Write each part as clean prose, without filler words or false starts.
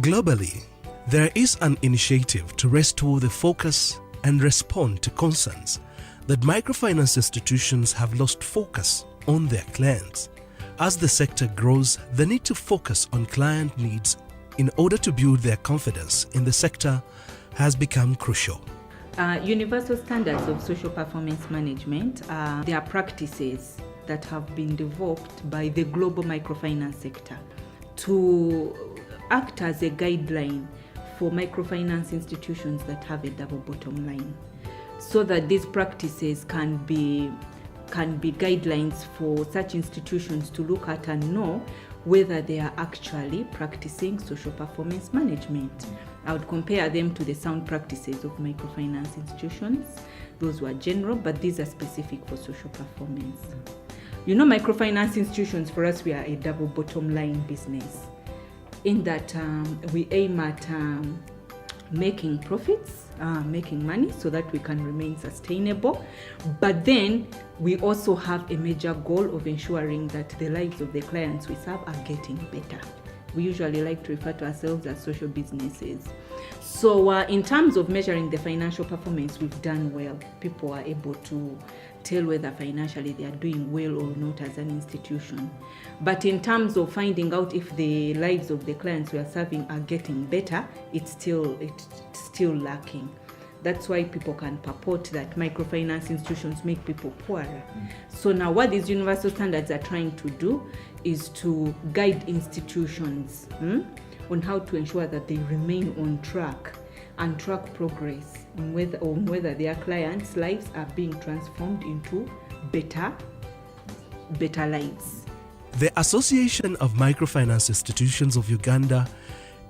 Globally, there is an initiative to restore the focus and respond to concerns that microfinance institutions have lost focus on their clients. As the sector grows, the need to focus on client needs in order to build their confidence in the sector has become crucial. Universal standards of social performance management they are practices that have been developed by the global microfinance sector to act as a guideline for microfinance institutions that have a double bottom line, so that these practices can be guidelines for such institutions to look at and know whether they are actually practicing social performance management. I would compare them to the sound practices of microfinance institutions. Those were general, but these are specific for social performance. You know, microfinance institutions, for us, we are a double bottom line business in that we aim at making profits, making money so that we can remain sustainable. But then we also have a major goal of ensuring that the lives of the clients we serve are getting better. We usually like to refer to ourselves as social businesses. So in terms of measuring the financial performance, we've done well. People are able to tell whether financially they are doing well or not as an institution. But in terms of finding out if the lives of the clients we are serving are getting better, it's still lacking. That's why people can purport that microfinance institutions make people poorer. So now what these universal standards are trying to do is to guide institutions on how to ensure that they remain on track and track progress on whether their clients' lives are being transformed into better lives. The Association of Microfinance Institutions of Uganda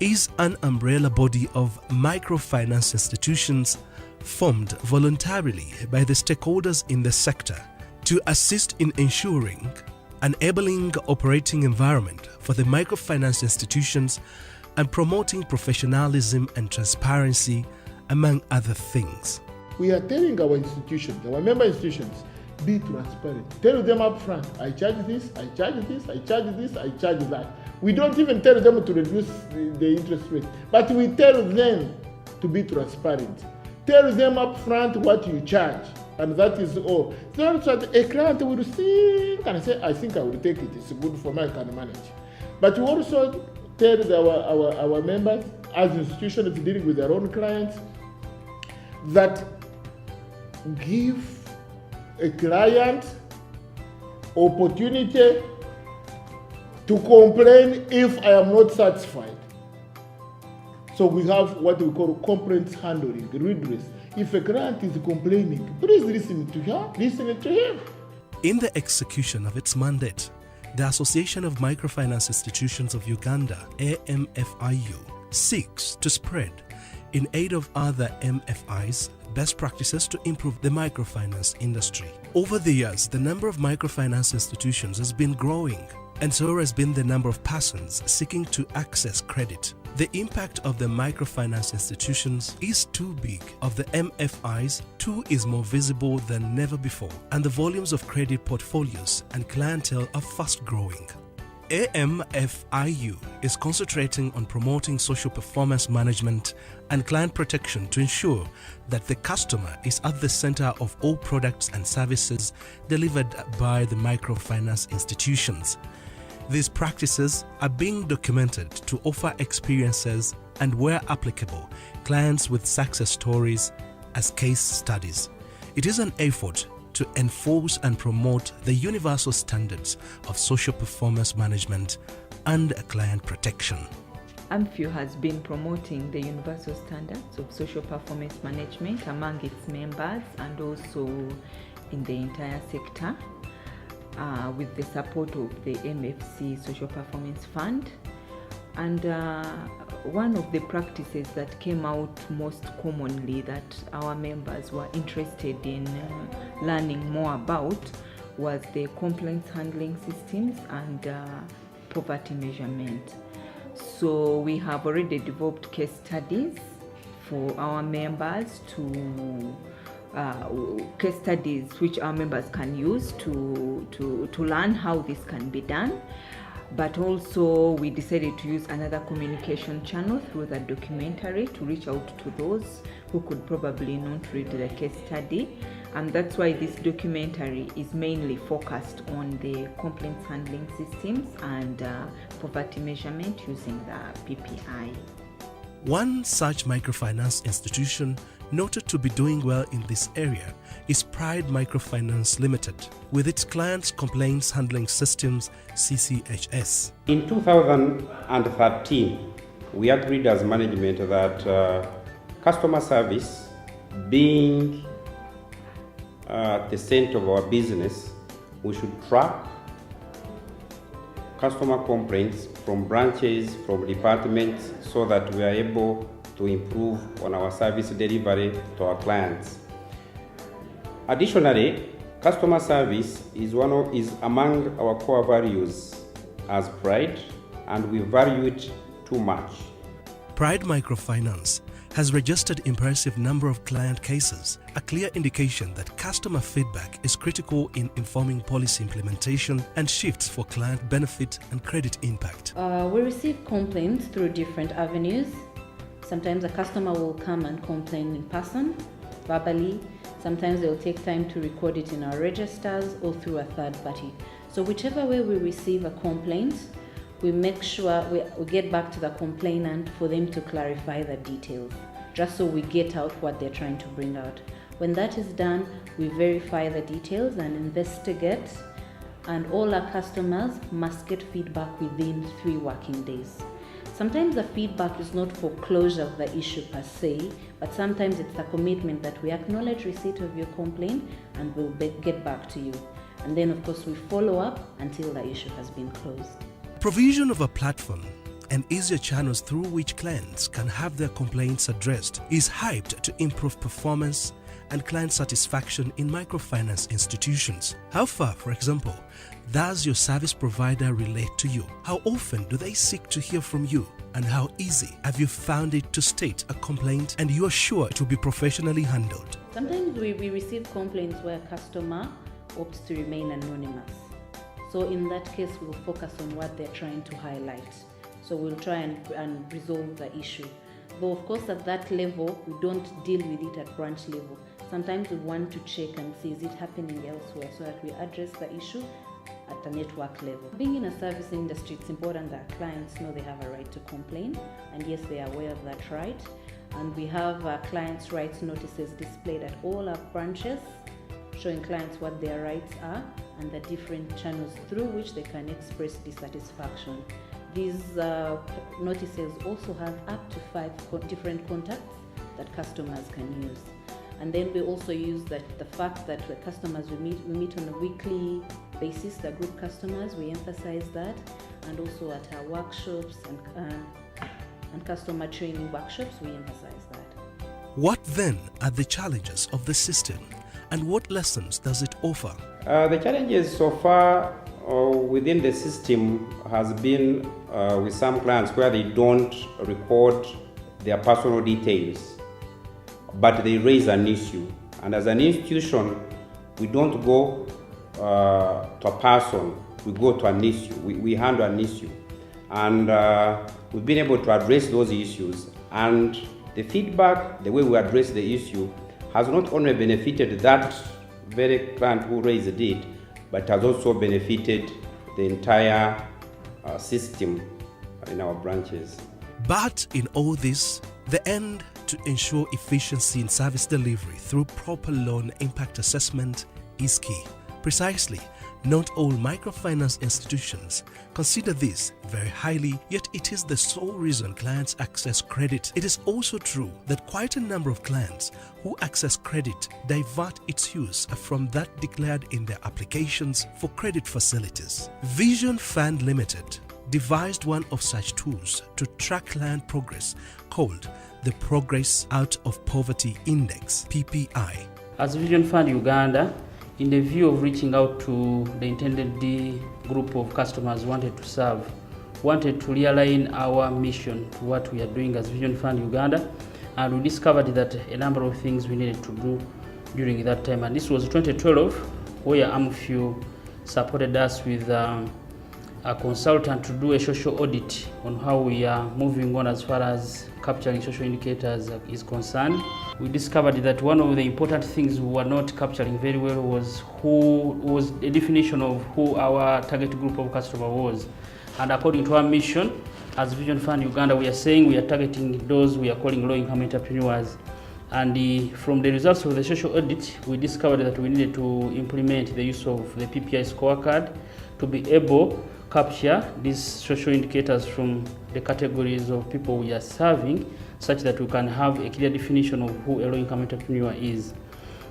is an umbrella body of microfinance institutions formed voluntarily by the stakeholders in the sector to assist in ensuring an enabling operating environment for the microfinance institutions and promoting professionalism and transparency, among other things. We are telling our institutions, our member institutions, be transparent. Tell them up front, I charge this, I charge this, I charge this, I charge that. We don't even tell them to reduce the interest rate, but we tell them to be transparent. Tell them up front what you charge, and that is all. So that a client will think and say, I think I will take it, it's good for me, I can manage. But we also tell our members, as institutions dealing with their own clients, that give a client opportunity to complain if I am not satisfied. So we have what we call complaints handling, redress. If a client is complaining, please listen to her, listen to him. In the execution of its mandate, the Association of Microfinance Institutions of Uganda, AMFIU, seeks to spread, in aid of other MFIs, best practices to improve the microfinance industry. Over the years, the number of microfinance institutions has been growing, and so has been the number of persons seeking to access credit. The impact of the microfinance institutions is too big. Of the MFIs, too is more visible than never before, and the volumes of credit portfolios and clientele are fast growing. AMFIU is concentrating on promoting social performance management and client protection to ensure that the customer is at the center of all products and services delivered by the microfinance institutions. These practices are being documented to offer experiences and, where applicable, clients with success stories as case studies. It is an effort to enforce and promote the universal standards of social performance management and client protection. AMFIU has been promoting the universal standards of social performance management among its members and also in the entire sector with the support of the MFC Social Performance Fund. And one of the practices that came out most commonly that our members were interested in learning more about was the complaints handling systems and poverty measurement. So we have already developed case studies for our members case studies which our members can use to learn how this can be done. but also we decided to use another communication channel through the documentary to reach out to those who could probably not read the case study. And that's why this documentary is mainly focused on the complaints handling systems and poverty measurement using the PPI. One such microfinance institution noted to be doing well in this area is Pride Microfinance Limited, with its clients' complaints handling systems CCHS. In 2013, we agreed as management that customer service, being at the center of our business, we should track customer complaints from branches, from departments, so that we are able to improve on our service delivery to our clients. Additionally, customer service is among our core values as Pride, and we value it too much. Pride Microfinance has registered impressive number of client cases, a clear indication that customer feedback is critical in informing policy implementation and shifts for client benefit and credit impact. We receive complaints through different avenues. Sometimes a customer will come and complain in person, verbally. Sometimes they'll take time to record it in our registers or through a third party. So whichever way we receive a complaint, we make sure we get back to the complainant for them to clarify the details, just so we get out what they're trying to bring out. When that is done, we verify the details and investigate, and all our customers must get feedback within 3 working days. Sometimes the feedback is not for closure of the issue per se, but sometimes it's a commitment that we acknowledge receipt of your complaint and we'll get back to you. And then of course we follow up until the issue has been closed. Provision of a platform and easier channels through which clients can have their complaints addressed is hyped to improve performance and client satisfaction in microfinance institutions. How far, for example, does your service provider relate to you? How often do they seek to hear from you? And how easy have you found it to state a complaint and you are sure it will be professionally handled? Sometimes we receive complaints where a customer opts to remain anonymous. So in that case, we'll focus on what they're trying to highlight. So we'll try and resolve the issue. Though of course at that level, we don't deal with it at branch level. Sometimes we want to check and see, is it happening elsewhere, so that we address the issue at a network level. Being in a service industry, it's important that clients know they have a right to complain, and yes, they are aware of that right. And we have clients' rights notices displayed at all our branches, showing clients what their rights are and the different channels through which they can express dissatisfaction. These notices also have up to 5 different contacts that customers can use. And then we also use the fact that the customers we meet on a weekly basis, the group customers, we emphasize that, and also at our workshops and customer training workshops, we emphasize that. What then are the challenges of the system, and what lessons does it offer? The challenges so far within the system has been with some clients where they don't record their personal details, but they raise an issue. And as an institution, we don't go to a person, we go to an issue, we handle an issue. And we've been able to address those issues. And the feedback, the way we address the issue, has not only benefited that very client who raised it, but has also benefited the entire system in our branches. But in all this, the end to ensure efficiency in service delivery through proper loan impact assessment is key. Precisely, not all microfinance institutions consider this very highly, yet it is the sole reason clients access credit. It is also true that quite a number of clients who access credit divert its use from that declared in their applications for credit facilities. Vision Fund Limited devised one of such tools to track client progress called the Progress Out of Poverty Index, PPI. As Vision Fund Uganda, in the view of reaching out to the intended group of customers wanted to serve, wanted to realign our mission to what we are doing as Vision Fund Uganda, and we discovered that a number of things we needed to do during that time. And this was 2012, where AMFIU supported us with a consultant to do a social audit on how we are moving on as far as capturing social indicators is concerned. We discovered that one of the important things we were not capturing very well was the definition of who our target group of customer was. And according to our mission, as Vision Fund Uganda, we are saying we are targeting those we are calling low-income entrepreneurs. And from the results of the social audit, we discovered that we needed to implement the use of the PPI scorecard to be able to capture these social indicators from the categories of people we are serving, such that we can have a clear definition of who a low-income entrepreneur is.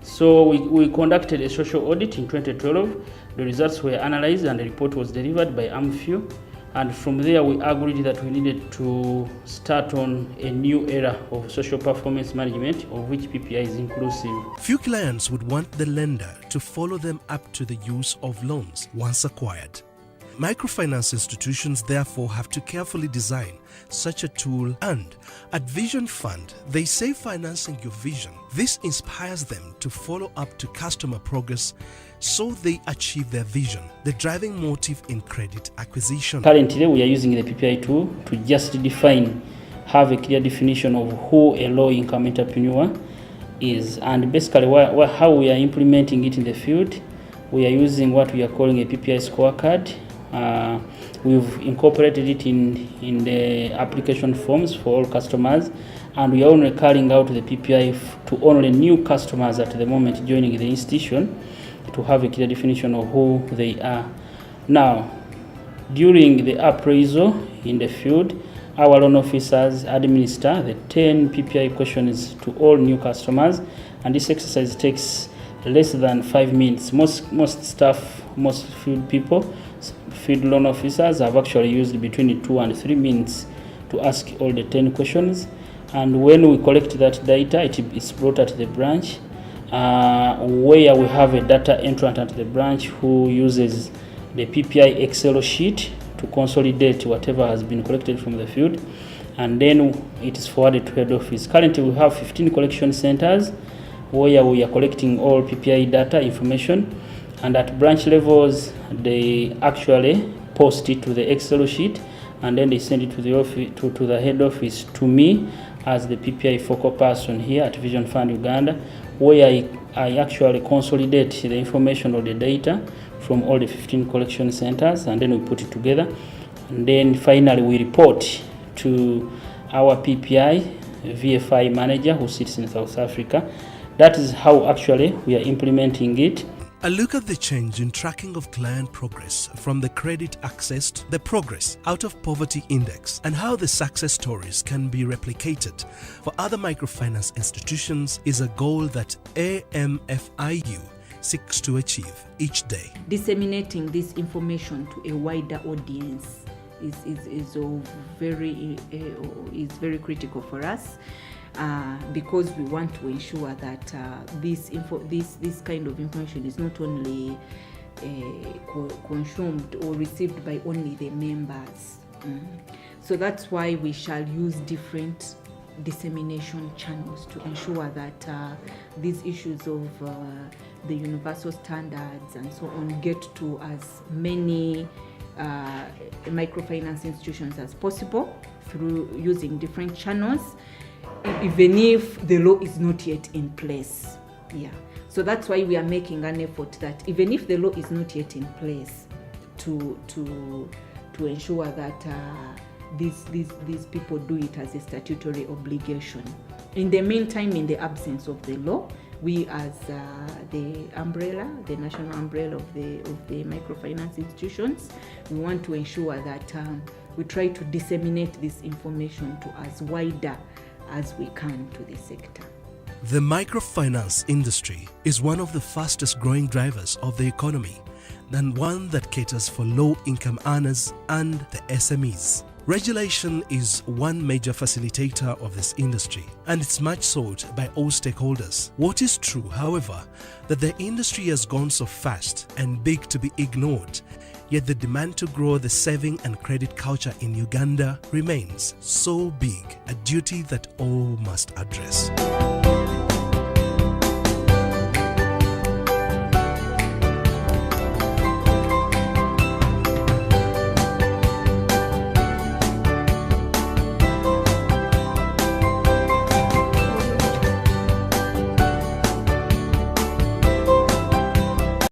So we conducted a social audit in 2012. The results were analyzed and the report was delivered by AMFIU. And from there, we agreed that we needed to start on a new era of social performance management, of which PPI is inclusive. Few clients would want the lender to follow them up to the use of loans once acquired. Microfinance institutions therefore have to carefully design such a tool, and at Vision Fund, they say financing your vision. This inspires them to follow up to customer progress so they achieve their vision, the driving motive in credit acquisition. Currently, we are using the PPI tool to just have a clear definition of who a low-income entrepreneur is. And basically, how we are implementing it in the field, we are using what we are calling a PPI scorecard. We've incorporated it in the application forms for all customers, and we are only carrying out the PPI to only new customers at the moment joining the institution to have a clear definition of who they are. Now, during the appraisal in the field, our loan officers administer the 10 PPI questions to all new customers, and this exercise takes less than 5 minutes. Most staff, most field loan officers have actually used between 2 and 3 minutes to ask all the 10 questions. And when we collect that data, it is brought at the branch, where we have a data entrant at the branch who uses the PPI Excel sheet to consolidate whatever has been collected from the field, and then it is forwarded to head office. Currently, we have 15 collection centers where we are collecting all PPI data information, and at branch levels, they actually post it to the Excel sheet, and then they send it to the office, to the head office, to me as the PPI focal person here at Vision Fund Uganda, where I actually consolidate the information or the data from all the 15 collection centers, and then we put it together. And then finally we report to our PPI VFI manager who sits in South Africa. That is how actually we are implementing it. A look at the change in tracking of client progress from the credit accessed, the progress out of poverty index, and how the success stories can be replicated for other microfinance institutions is a goal that AMFIU seeks to achieve each day. Disseminating this information to a wider audience is very critical for us. Because we want to ensure that this kind of information is not only consumed or received by only the members. So that's why we shall use different dissemination channels to ensure that these issues of the universal standards and so on get to as many microfinance institutions as possible through using different channels, even if the law is not yet in place. So that's why we are making an effort that even if the law is not yet in place, to ensure that these people do it as a statutory obligation. In the meantime, in the absence of the law, we as the national umbrella of the microfinance institutions, we want to ensure that we try to disseminate this information to as wider as we can to the sector. The microfinance industry is one of the fastest growing drivers of the economy, and one that caters for low-income earners and the SMEs. Regulation is one major facilitator of this industry, and it's much sought by all stakeholders. What is true, however, that the industry has gone so fast and big to be ignored, yet the demand to grow the saving and credit culture in Uganda remains so big, a duty that all must address.